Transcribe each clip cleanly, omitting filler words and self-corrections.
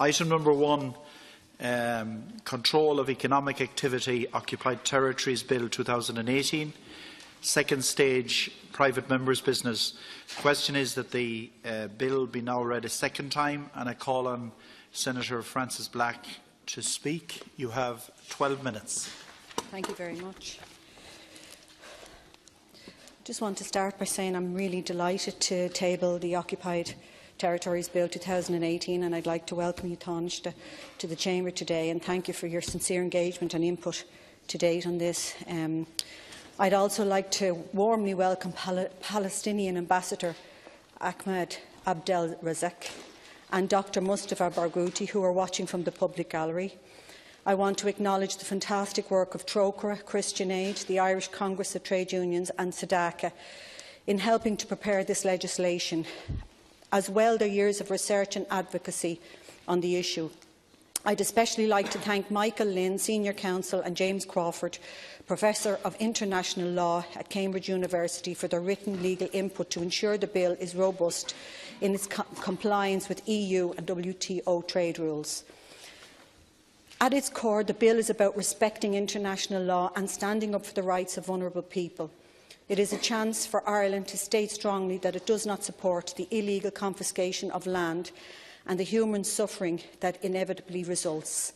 Item number 1, Control of Economic Activity, Occupied Territories Bill 2018. Second stage, private members' business. The question is that the bill be now read a second time, and I call on Senator Frances Black to speak. You have 12 minutes. Thank you very much. I just want to start by saying I'm really delighted to table the Occupied Territories Bill 2018, and I'd like to welcome you, Tánaiste, to the Chamber today, and thank you for your sincere engagement and input to date on this. I'd also like to warmly welcome Palestinian Ambassador Ahmed Abdel Razak and Dr Mustafa Barghouti, who are watching from the public gallery. I want to acknowledge the fantastic work of Trócaire, Christian Aid, the Irish Congress of Trade Unions and SADACA in helping to prepare this legislation, as well their years of research and advocacy on the issue. I'd especially like to thank Michael Lynn, Senior Counsel, and James Crawford, Professor of International Law at Cambridge University, for their written legal input to ensure the bill is robust in its compliance with EU and WTO trade rules. At its core, the bill is about respecting international law and standing up for the rights of vulnerable people. It is a chance for Ireland to state strongly that it does not support the illegal confiscation of land and the human suffering that inevitably results.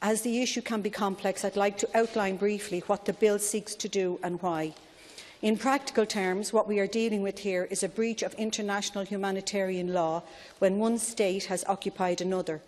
As the issue can be complex, I'd like to outline briefly what the bill seeks to do and why. In practical terms, what we are dealing with here is a breach of international humanitarian law when one state has occupied another.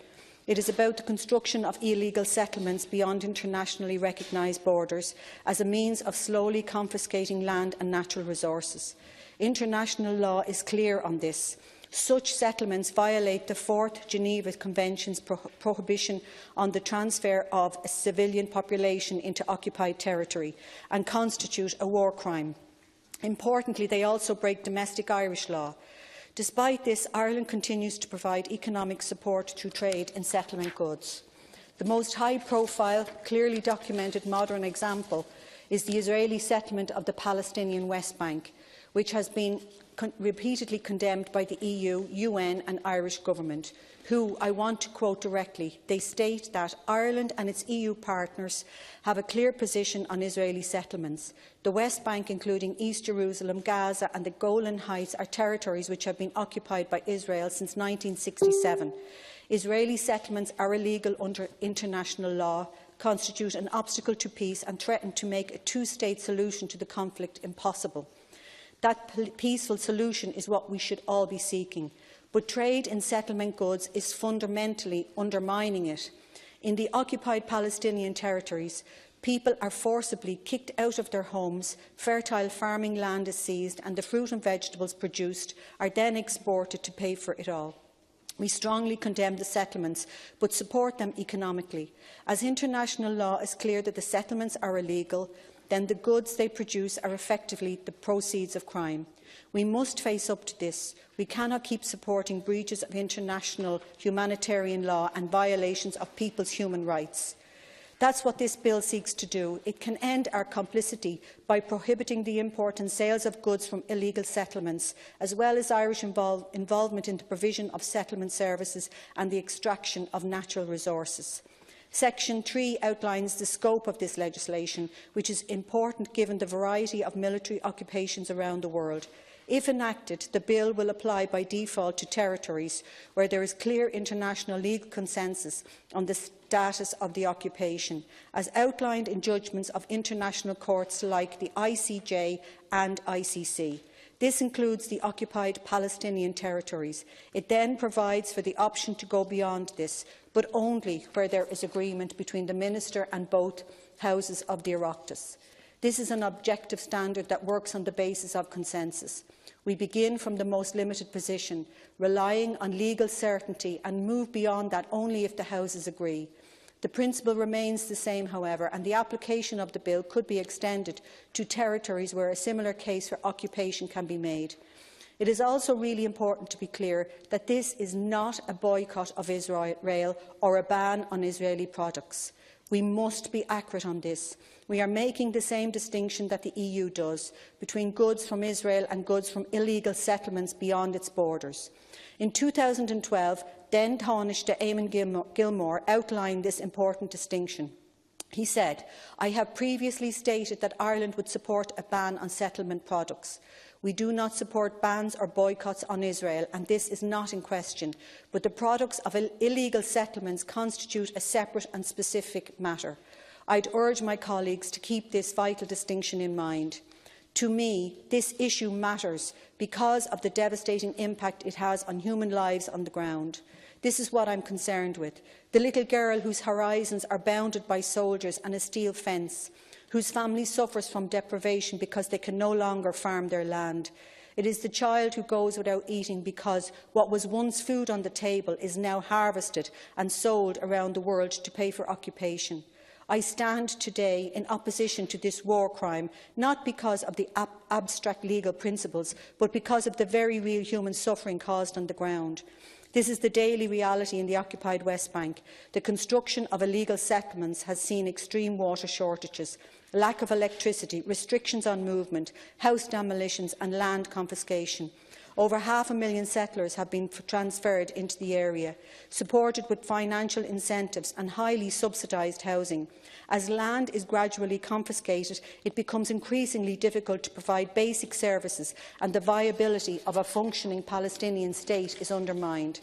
It is about the construction of illegal settlements beyond internationally recognised borders as a means of slowly confiscating land and natural resources. International law is clear on this. Such settlements violate the 4th Geneva Convention's prohibition on the transfer of a civilian population into occupied territory and constitute a war crime. Importantly, they also break domestic Irish law. Despite this, Ireland continues to provide economic support through trade in settlement goods. The most high-profile, clearly documented modern example is the Israeli settlement of the Palestinian West Bank, which has been repeatedly condemned by the EU, UN and Irish Government, who, I want to quote directly, they state that Ireland and its EU partners have a clear position on Israeli settlements. The West Bank, including East Jerusalem, Gaza and the Golan Heights, are territories which have been occupied by Israel since 1967. Israeli settlements are illegal under international law, constitute an obstacle to peace and threaten to make a two-state solution to the conflict impossible. That peaceful solution is what we should all be seeking. But trade in settlement goods is fundamentally undermining it. In the occupied Palestinian territories, people are forcibly kicked out of their homes, fertile farming land is seized, and the fruit and vegetables produced are then exported to pay for it all. We strongly condemn the settlements, but support them economically. As international law is clear that the settlements are illegal, then the goods they produce are effectively the proceeds of crime. We must face up to this. We cannot keep supporting breaches of international humanitarian law and violations of people's human rights. That's what this bill seeks to do. It can end our complicity by prohibiting the import and sales of goods from illegal settlements, as well as Irish involvement in the provision of settlement services and the extraction of natural resources. Section 3 outlines the scope of this legislation, which is important given the variety of military occupations around the world. If enacted, the bill will apply by default to territories where there is clear international legal consensus on the status of the occupation, as outlined in judgments of international courts like the ICJ and ICC. This includes the occupied Palestinian territories. It then provides for the option to go beyond this, but only where there is agreement between the Minister and both houses of the Oireachtas. This is an objective standard that works on the basis of consensus. We begin from the most limited position, relying on legal certainty, and move beyond that only if the houses agree. The principle remains the same, however, and the application of the bill could be extended to territories where a similar case for occupation can be made. It is also really important to be clear that this is not a boycott of Israel or a ban on Israeli products. We must be accurate on this. We are making the same distinction that the EU does between goods from Israel and goods from illegal settlements beyond its borders. In 2012, then Taoiseach Eamon Gilmore outlined this important distinction. He said, "I have previously stated that Ireland would support a ban on settlement products. We do not support bans or boycotts on Israel, and this is not in question, but the products of illegal settlements constitute a separate and specific matter. I'd urge my colleagues to keep this vital distinction in mind. To me, this issue matters because of the devastating impact it has on human lives on the ground. This is what I'm concerned with. The little girl whose horizons are bounded by soldiers and a steel fence, whose family suffers from deprivation because they can no longer farm their land. It is the child who goes without eating because what was once food on the table is now harvested and sold around the world to pay for occupation. I stand today in opposition to this war crime, not because of the abstract legal principles, but because of the very real human suffering caused on the ground. This is the daily reality in the occupied West Bank. The construction of illegal settlements has seen extreme water shortages, lack of electricity, restrictions on movement, house demolitions and land confiscation. Over 500,000 settlers have been transferred into the area, supported with financial incentives and highly subsidised housing. As land is gradually confiscated, it becomes increasingly difficult to provide basic services, and the viability of a functioning Palestinian state is undermined.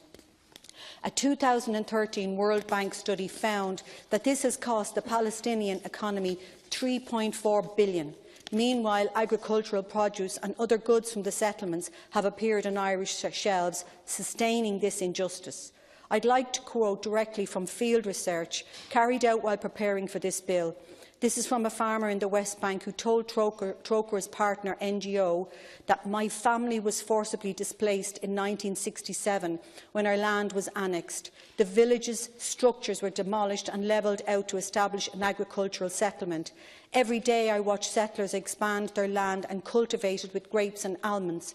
A 2013 World Bank study found that this has cost the Palestinian economy $3.4 billion. Meanwhile, agricultural produce and other goods from the settlements have appeared on Irish shelves, sustaining this injustice. I'd like to quote directly from field research carried out while preparing for this bill. This is from a farmer in the West Bank who told Troker's partner NGO that "my family was forcibly displaced in 1967 when our land was annexed. The village's structures were demolished and levelled out to establish an agricultural settlement. Every day I watch settlers expand their land and cultivate it with grapes and almonds,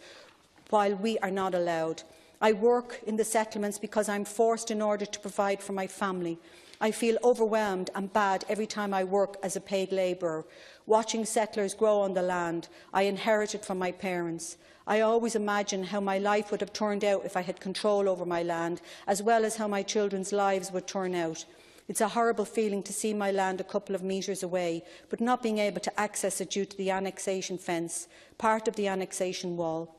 while we are not allowed. I work in the settlements because I am forced in order to provide for my family. I feel overwhelmed and bad every time I work as a paid labourer, watching settlers grow on the land I inherited from my parents. I always imagine how my life would have turned out if I had control over my land, as well as how my children's lives would turn out. It's a horrible feeling to see my land a couple of metres away, but not being able to access it due to the annexation fence, part of the annexation wall.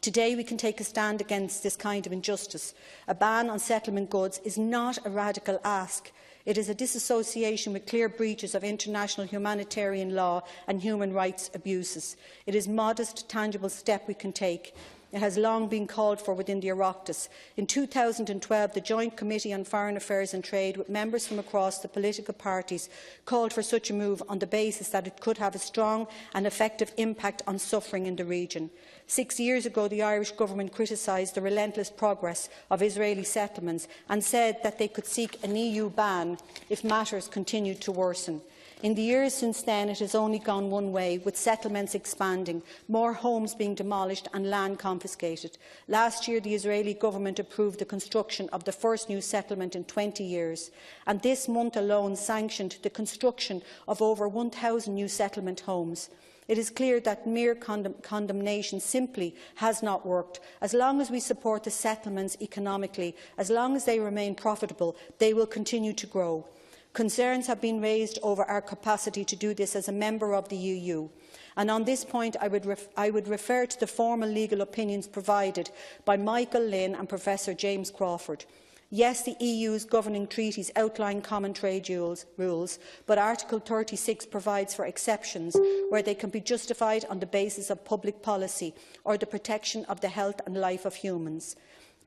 Today we can take a stand against this kind of injustice. A ban on settlement goods is not a radical ask. It is a disassociation with clear breaches of international humanitarian law and human rights abuses. It is a modest, tangible step we can take. It has long been called for within the Oireachtas. In 2012, the Joint Committee on Foreign Affairs and Trade, with members from across the political parties, called for such a move on the basis that it could have a strong and effective impact on suffering in the region. 6 years ago, the Irish Government criticised the relentless progress of Israeli settlements and said that they could seek an EU ban if matters continued to worsen. In the years since then, it has only gone one way, with settlements expanding, more homes being demolished and land confiscated. Last year, the Israeli government approved the construction of the first new settlement in 20 years, and this month alone sanctioned the construction of over 1,000 new settlement homes. It is clear that mere condemnation simply has not worked. As long as we support the settlements economically, as long as they remain profitable, they will continue to grow. Concerns have been raised over our capacity to do this as a member of the EU. And on this point, I would refer to the formal legal opinions provided by Michael Lynn and Professor James Crawford. Yes, the EU's governing treaties outline common trade rules, but Article 36 provides for exceptions where they can be justified on the basis of public policy or the protection of the health and life of humans.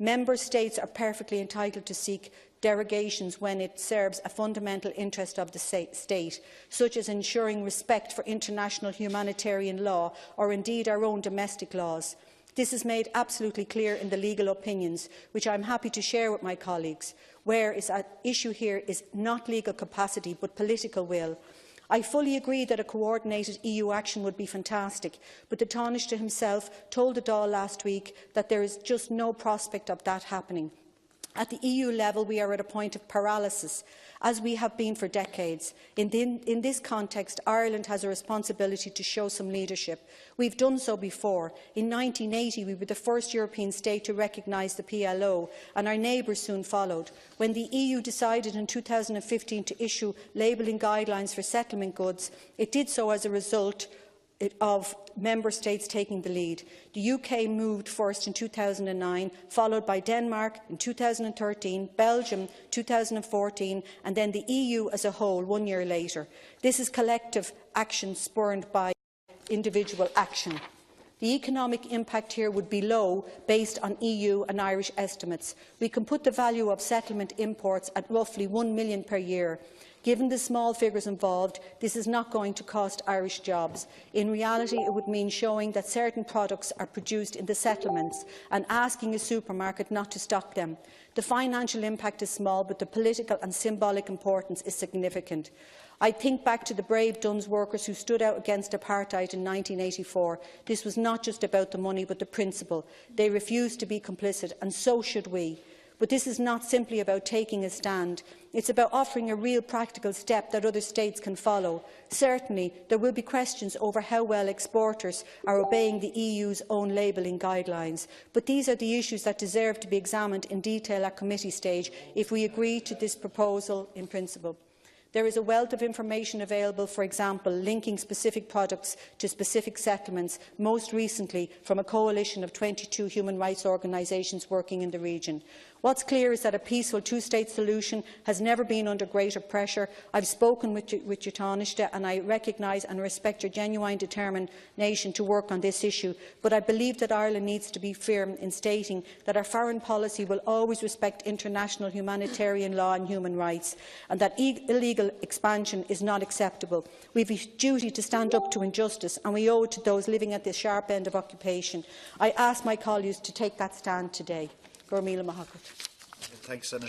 Member States are perfectly entitled to seek derogations when it serves a fundamental interest of the state, such as ensuring respect for international humanitarian law or indeed our own domestic laws. This is made absolutely clear in the legal opinions, which I am happy to share with my colleagues, where the issue here is not legal capacity but political will. I fully agree that a coordinated EU action would be fantastic, but the Taoiseach himself told the Dáil last week that there is just no prospect of that happening. At the EU level, we are at a point of paralysis, as we have been for decades. In this context, Ireland has a responsibility to show some leadership. We've done so before. In 1980, we were the first European state to recognise the PLO, and our neighbours soon followed. When the EU decided in 2015 to issue labelling guidelines for settlement goods, it did so as a result of Member States taking the lead. The UK moved first in 2009, followed by Denmark in 2013, Belgium 2014, and then the EU as a whole 1 year later. This is collective action spurred by individual action. The economic impact here would be low based on EU and Irish estimates. We can put the value of settlement imports at roughly €1 million per year. Given the small figures involved, this is not going to cost Irish jobs. In reality, it would mean showing that certain products are produced in the settlements and asking a supermarket not to stock them. The financial impact is small, but the political and symbolic importance is significant. I think back to the brave Duns workers who stood out against apartheid in 1984. This was not just about the money, but the principle. They refused to be complicit, and so should we. But this is not simply about taking a stand. It's about offering a real practical step that other states can follow. Certainly, there will be questions over how well exporters are obeying the EU's own labelling guidelines. But these are the issues that deserve to be examined in detail at committee stage if we agree to this proposal in principle. There is a wealth of information available, for example, linking specific products to specific settlements, most recently from a coalition of 22 human rights organisations working in the region. What's clear is that a peaceful two-state solution has never been under greater pressure. I've spoken with you, Taoiseach, and I recognise and respect your genuine determination to work on this issue, but I believe that Ireland needs to be firm in stating that our foreign policy will always respect international humanitarian law and human rights, and that illegal expansion is not acceptable. We have a duty to stand up to injustice, and we owe it to those living at the sharp end of occupation. I ask my colleagues to take that stand today. Thanks, Senator.